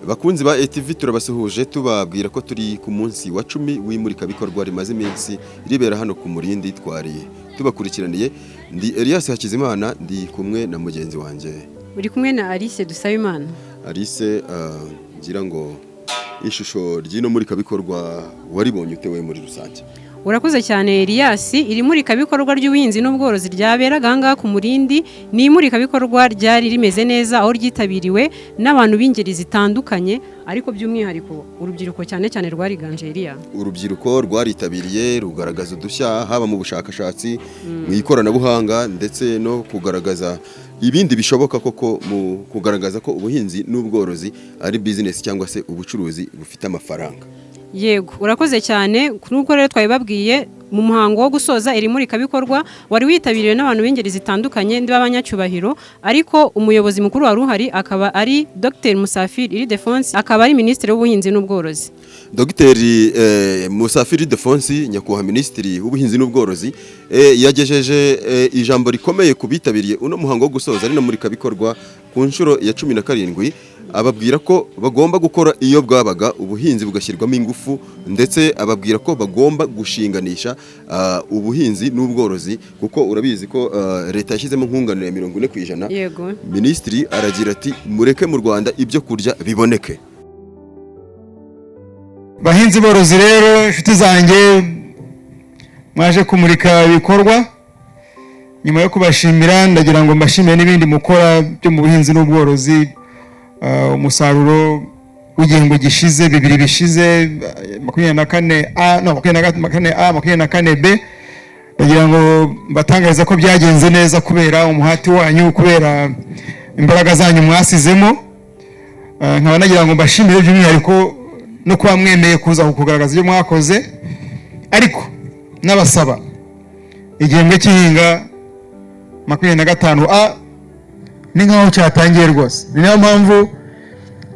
Bakunzi ba ETV turabasuhuje tubabwira ko turi ku munsi wa 10 w'imurika bikorwa rimaze iminsi ribera hano ku Murindi twariye tubakurikiraniye. Ndi Elias Hakizimana, ndi kumwe na mugenzi wanje. Uri kumwe na Alice Dusabimana. Alice, ngira ngo ishusho ryino murika bikorwa waribonye utewe muri rusange. Urakoze cyane Elias. Iri murika bikorwa ry'ubuhinzi n'ubworozi ryaberaga ngaha ku Murindi, ni imurika bikorwa ryari rimeze neza aho ryitabiriwe n'abantu b'ingeri zitandukanye, ariko by'umwihariko urubyiruko cyane cyane rwariganje Elias. Urubyiruko rwaritabiriye rugaragaza udushya haba mu bushakashatsi mu ikoranabuhanga ndetse no kugaragaza ibindi bishoboka koko mu kugaragaza ko ubuhinzi n'ubworozi ari business cyangwa se ubucuruzi bufite amafaranga. Yego, urakoze cyane. Nuko rero twabibabwiye mu muhango wo gusoza iri murika bikorwa wari witabiriwe n'abantu b'ingeri zitandukanye nd'abanyacyubahiro, ariko umuyobozi mukuru wari uhari akaba ari Dr Musafiri Ildefonsi, akaba ari Minisitiri w'Ubuhinzi n'Ubworozi. Dr Musafiri Ildefonsi, nyakubahwa Minisitiri w'Ubuhinzi n'Ubworozi, yagejeje ijambo rikomeye kubitabiriye uno muhango wo gusoza ari no murika bikorwa ku nshuro ya 17, ababwira ko bagomba gukora iyo bwabaga ubuhinzi bugashyirwamo ingufu, ndetse ababwira ko bagomba gushinganisha ubuhinzi n'ubworozi, kuko urabizi ko leta yashyizemo nkunganire 40%. Yego. Minisitiri aragira ati mureke mu Rwanda ibyo kurya biboneke. Bahinzi borozi rero inshuti zanjye mwaje kumurika ibikorwa, nyuma yo kubashimira ndagira ngo mbashimire n'ibindi mukora byo mu buhinzi n'ubworozi. Umusaruro w'igihembwe gishize 2 bishize 24A no 24A 24B, ndagira ngo batangariza ko byagenze neza kubera umuhati wanyu, kubera imbaraga zanyu mwasizemo. Nkaba nagira ngo mbashimire by'umwihariko no kuba mwemeye kuza kugaragaza ibyo mwakoze, ariko n'abasaba igihembwe cy'ihinga 25A ni nkaho cyatangiye rwose. Ni nayo mpamvu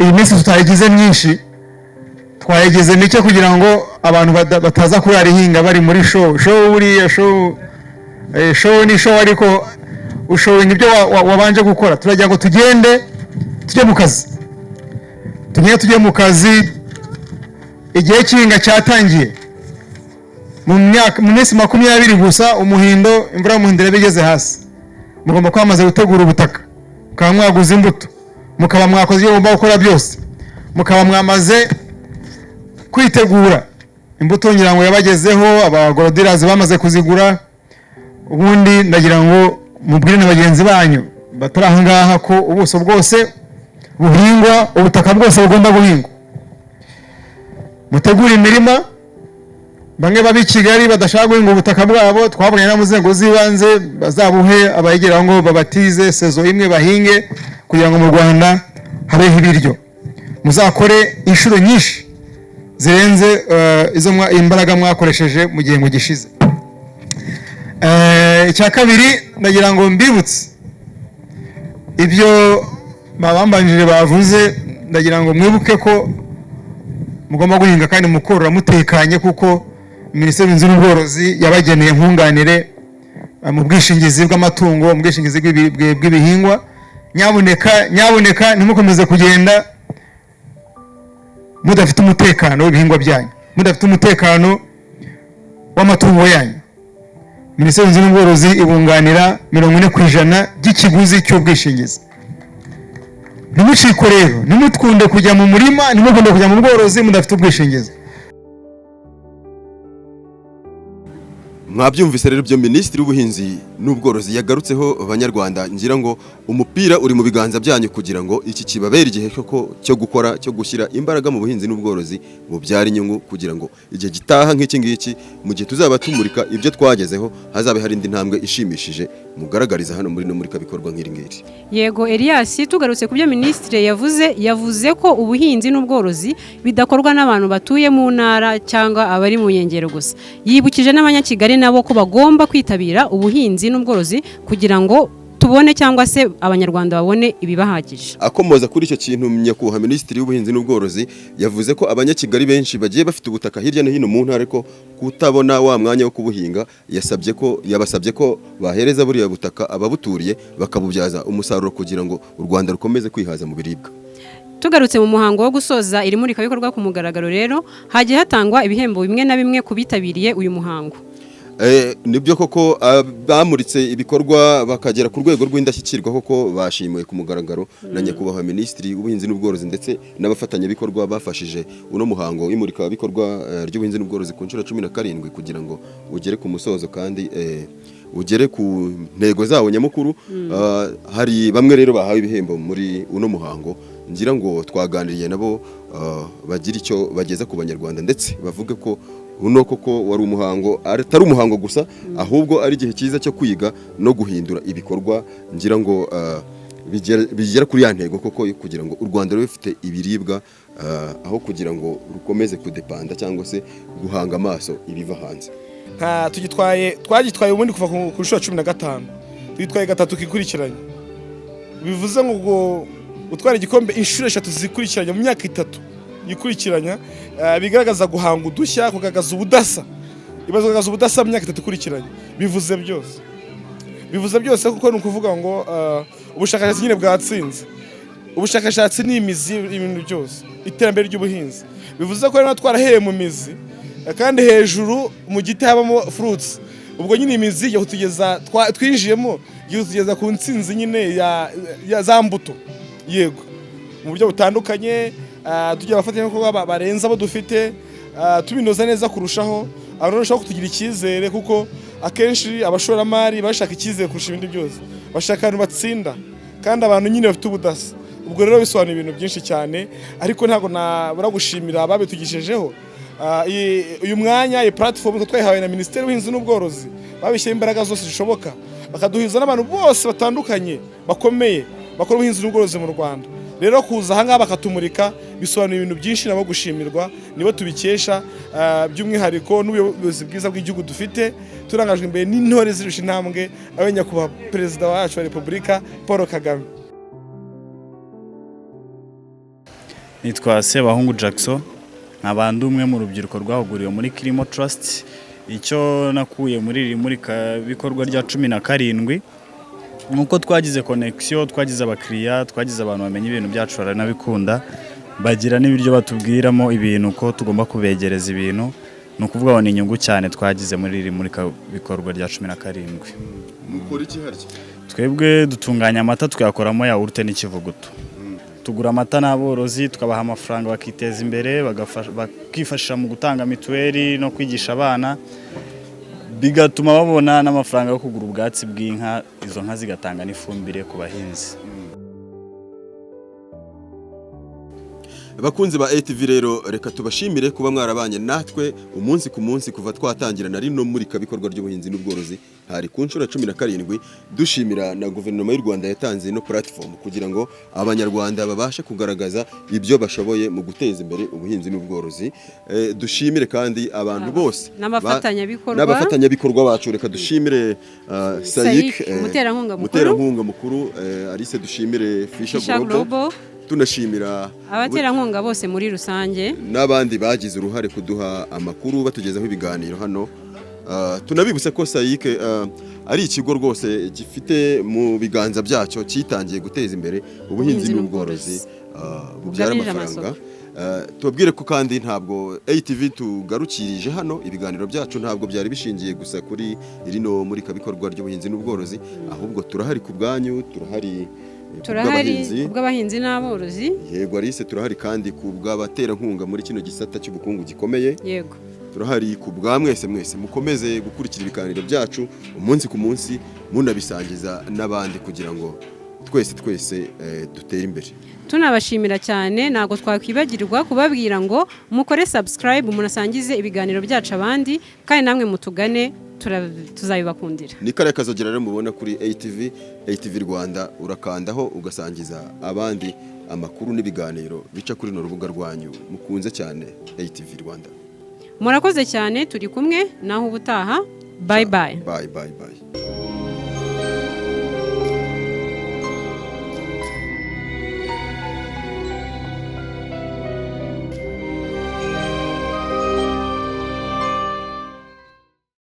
iyi minsi tutayigize myinshi, twayigize mike kugira ngo abantu bataza kurara ihinga bari muri show buriya show ni show, ariko ushowing ibyo wabanje gukora. Turagira ngo tugende tujye mu kazi, tujye mu kazi. Igihe cy'ihinga cyatangiye mu minsi 20 gusa, umuhindo imvura y'umuhindo bigeze hasi. Mugomba kwamaze gutegura ubutaka, mukaba mwaguze imbuto, mukaba mwakoze ibyo mugomba gukora byose, mukaba mwamaze kwitegura. Imbuto ngira ngo yabagezeho, abagorodirazi bamaze kuzigura. Ubundi ndagira ngo mubwire na bagenzi banyu batari aha ngaha ko ubuso bwose buhingwa, ubutaka bwose bugomba guhingwa. Mutegura imirima. Bamwe babi Kigali badashaka guhinga ubutaka bwabo, twabonye na muzengo zibanze bazabuhe abayigeraho ngo babatize sezo imwe bahinge, kugira ngo mu Rwanda habeho ibiryo. Muzakore inshuro nyinshi zirenze izo imbaraga mwakoresheje mu gihe gishize. Icya kabiri ndagira ngo mbibutse ibyo babambanjije bavuze. Ndagira ngo mwibuke ko mugomba guhinga kandi mukorora mutekanye, kuko Minisiteri y'Ubuhinzi n'Ubworozi yabageneye nkunganire mu bwishingizi bw'amatungo, mu bwishingizi bw'ibihingwa. Nyabuneka ntimukomeze kugenda mudafite umutekano w'ibihingwa byanyu, mudafite umutekano w'amatungo yanyu. Minisiteri y'Ubuhinzi n'Ubworozi ibunganira 40% by'ikiguzi cy'ubwishingizi. Ntimuciko rero, ntimutkunde kujya mu murima, ntimukunde kujya mu bworozi mudafite ubwishingizi. Mwabyumvise rero byo Minisitiri w'Ubuhinzi n'Ubworozi yagarutseho abanyarwanda. Ngira ngo umupira uri mu biganza byanyu kugira ngo iki kibabera igihe cyo gukora, cyo gushyira imbaraga mu buhinzi n'ubworozi bubyara inyungu, kugira ngo igihe gitaha nk'iki ngiki mu gihe tuzaba tumurika ibyo twagezeho hazabe hari indi ntambwe ishimishije mugaragariza hano muri no murika bikorwa nk'iri ngiri. Yego Elias, tugarutse ku byo Minisitiri yavuze ko ubuhinzi n'ubworozi bidakorwa n'abantu batuye mu ntara cyangwa abari mu nkengero gusa. Yibukije n'abanyakigali nabo ko bagomba kwitabira ubuhinzi n'ubworozi kugira ngo tubone cyangwa se abanyarwanda babone ibibahagije. Akomoza kuri icyo kintu, nyakubahwa Minisitiri w'Ubuhinzi n'Ubworozi yavuze ko abanyakigali benshi bagiye bafite ubutaka hirya no hino mu ntara, ariko kutabona wa mwanya wo kubuhinga. Yabasabye ko bahereza buriya butaka ababuturiye bakabubyaza umusaruro kugira ngo u Rwanda rukomeze kwihaza mu biribwa. tugarutse mu muhango wo gusoza iri murikabikorwa ku mugaragaro rero hagiye hatangwa ibihembo bimwe na bimwe ku bitabiriye uyu muhango. Nibyo koko bamuritse ibikorwa bakagera ku rwego rw'indashyikirwa koko bashimiwe ku mugaragaro na nyakubahwa Minisitiri w'Ubuhinzi n'Ubworozi ndetse n'abafatanyabikorwa bafashije uno muhango w'imurika bikorwa ry'ubuhinzi n'ubworozi ku nshuro 17 kugira ngo ugere ku musozo kandi ugere ku ntego zawo nyamukuru. Hari bamwe rero bahawe ibihembo muri uno muhango ngira ngo twaganiriye nabo bagira icyo bageza ku banyarwanda ndetse bavuge ko uno koko wari umuhango atari umuhango gusa ahubwo ari igihe cyiza cyo kwiga no guhindura ibikorwa ngira ngo bigera kuri ya ntego koko kugira ngo u Rwanda rufite ibiribwa aho kugira ngo rukomeze kudepanda cyangwa se guhanga amaso ibiva hanze. twagitwaye ubundi kuva ku nshuro 15 twitwaye gatatu kikurikiranye bivuze ngo utwara igikombe inshuro 3 zikurikiranye mu myaka 3 yikurikiranya bigaragaza guhanga udushya kugaragaza ubudasa ibazagaragaza ubudasa mu myaka 3 ikurikiranye bivuze byose kuko nukuvuga ngo ubushakashatsi nyine bwatsinze ubushakashatsi ni imizi ibintu byose iterambere ry'ubuhinzi bivuze ko rero twarahereye mu mizi kandi hejuru mu giti habamo fruits ubwo nyine imizi yo tugeza twinjiyemo yo tugeza ku ntsinzi nyine ya za mbuto yego mu buryo butandukanye tugiye abafatanya ko barenza abo dufite tubinoza neza kurushaho abarushaho kutugira icyizere kuko akenshi abashoramari bashaka icyizere kurusha ibindi byose bashaka abantu batsinda kandi abantu nyine bafite ubudasa ubwo rero bisobanura ibintu byinshi cyane ariko ntago nabura gushimira ababitugishejeho uyu mwanya iyi platform twayihawe na Minisiteri y'Ubuhinzi n'Ubworozi babishyira imbaraga zose zishoboka bakaduhiza n'abantu bose batandukanye bakomeye bakora ubuhinzi n'ubworozi mu Rwanda rero kuza aha ngaha bakatumurika bisobanura ibintu byinshi nabo gushimirwa nibo tubikesha by'umwihariko n'ubuyobozi bwiza bw'igihugu dufite turangajwe imbere n'intore zirusha intambwe abenya kuba perezida wacu wa Repubulika Paul Kagame. Nitwa Sebahungu Jackson nk'abandi umwe mu rubyiruko rwahuguriwe muri Kirimo Trust. Icyo nakuye muri bikorwa rya 17 nuko twagize connection, twagize abakiriya, twagize abantu bamenye ibintu byacu baranabikunda bagira n'ibiryo batubwiramo ibintu ko tugomba kubegereza ibintu nukuvuga ngo ni inyungu cyane twagize muri bikorwa rya 17. Mukora iki harya? Twebwe dutunganya amata tukayakoramo yawurute n'ikivuguto. Tugura amata n'aborozi tukabaha amafaranga bakiteza imbere bakifashisha mu gutanga mituweli no kwigisha abana bigatuma babona n'amafaranga yo kugura ubwatsi bw'inka izo nka zigatanga n'ifumbire ku bahinzi. Bakunzi ba ATV rero reka tubashimire kuba mwarabanye natwe umunsi ku munsi kuva twatangira na rino muri kabikorwa ry'ubuhinzi n'ubworozi hari ku nshuro 17 dushimira na guverinoma y'u Rwanda yatanze no platform kugira ngo abanyarwanda babashe kugaragaza ibyo bashoboye mu guteza imbere ubuhinzi n'ubworozi. Dushimire kandi abantu bose n'abafatanyabikorwa bacu reka dushimire Sayik muterankunga mukuru Alice dushimire Fisher Global tunashimira abaterankunga bose muri rusange n'abandi bagize uruhare kuduha amakuru batugezaho ibiganiro hano. Tunabibutse ko Sayik ari ikigo rwose gifite mu biganza byacyo cyitangiye guteza imbere ubuhinzi n'ubworozi bubyara amafaranga. Tubabwire ko kandi ntabwo ATV tugarukirije hano ibiganiro byacu ntabwo byari bishingiye gusa kuri rino muri kabikorwa ry'ubuhinzi n'ubworozi ahubwo turahari ku bwanyu turahari kubw'abahinzi n'aborozi. Yego Alice turahari kandi kubw'abaterankunga muri kino gisata cy'ubukungu gikomeye. Yego turahari kubwa mwese mukomeze gukurikira ibiganiro byacu umunsi ku munsi munabisangiza n'abandi kugira ngo twese dutere imbere. Tunabashimira cyane ntago twakwibagirwa kubabwira ngo mukore subscribe munasangize ibiganiro byacu abandi kandi namwe mutugane tuzabibakundira. Ni kare kazogera rero mubona kuri ATV Rwanda urakandaho ugasangiza abandi amakuru n'ibiganiro bica kuri no rubuga rwanyu mukunze cyane ATV Rwanda. Murakoze cyane turi kumwe naho ubutaha bye bye. Bye.